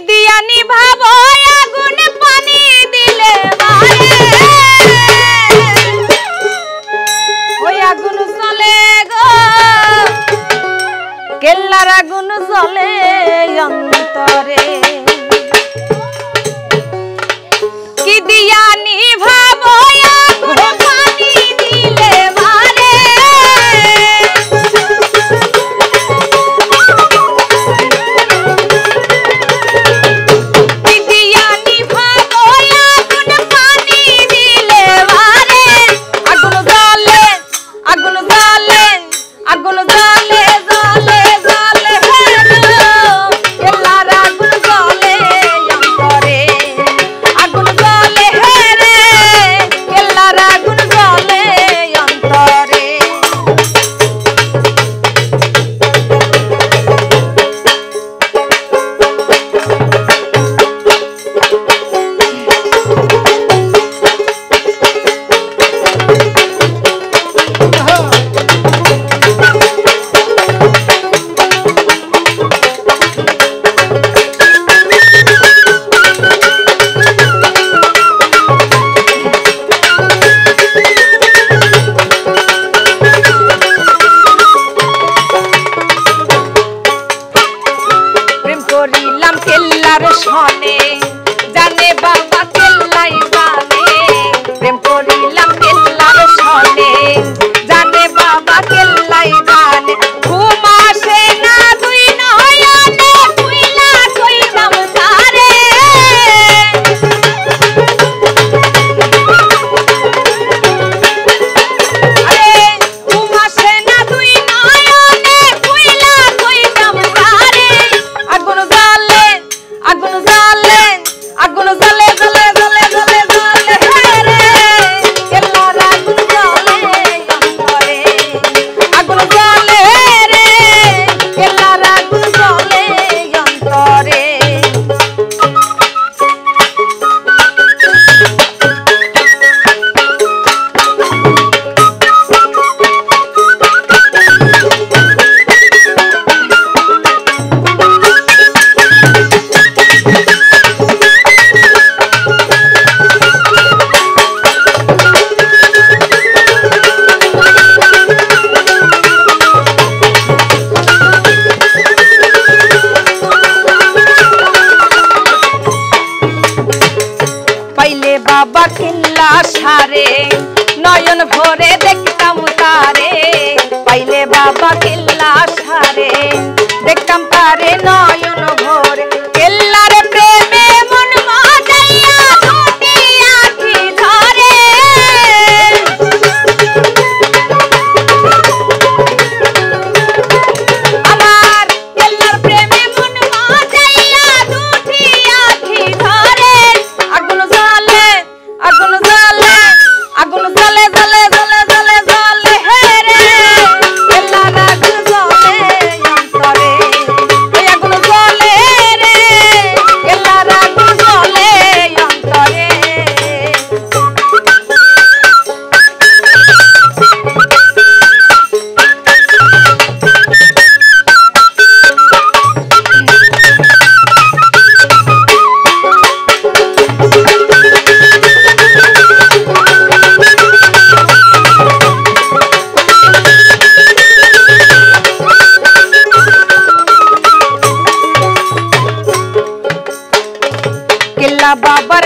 দিয়া নিভাবো আগুন পানি দিলে বারে ওই আগুন জ্বলে গো কেল্লার আগুন জ্বলে অন্তরে কি দিয়া নিভাবো আগুন পানি দিলে বারে জানে বাবা কেল্লাই জানে প্রেম করিলাম কেল্লার সনে জানে বাবা কেল্লাই জানে ঘুম আসে না দুই নয়নে কইলা কইলাম তারে আরে ঘুম আসে না দুই নয়নে কইলা কইলাম তারে আগুন জ্বলে আগুন জ্বলে আগুন জ্বলে জ্বলে জ্বলে জ্বলে জ্বলে রে কেল্লার আগুন জ্বলে অন্তরে আগুন জ্বলে রে কেল্লার আগুন জ্বলে অন্তরে পাইলে বাবা কেল্লা সারে নয়ন ভরে দেখতাম তারে পাইলে বাবা কেল্লা সারে দেখতাম তারে নয়ন ভরে কেল্লার প্রেমে মন মাজাইয়া দুটি আঁখি ধরে আমার কেল্লার প্রেমে মন মাজাইয়া দুটি আঁখি ধরে আগুন জ্বলে আগুন জ্বলে আগুন জ্বলে জ্বলে জ্বলে জ্বলে জ্বলে হে রে কেল্লার আগুন জ্বলে অন্তরে এই আগুন জ্বলে রে কেল্লার আগুন জ্বলে অন্তরে কেল্লা বাবার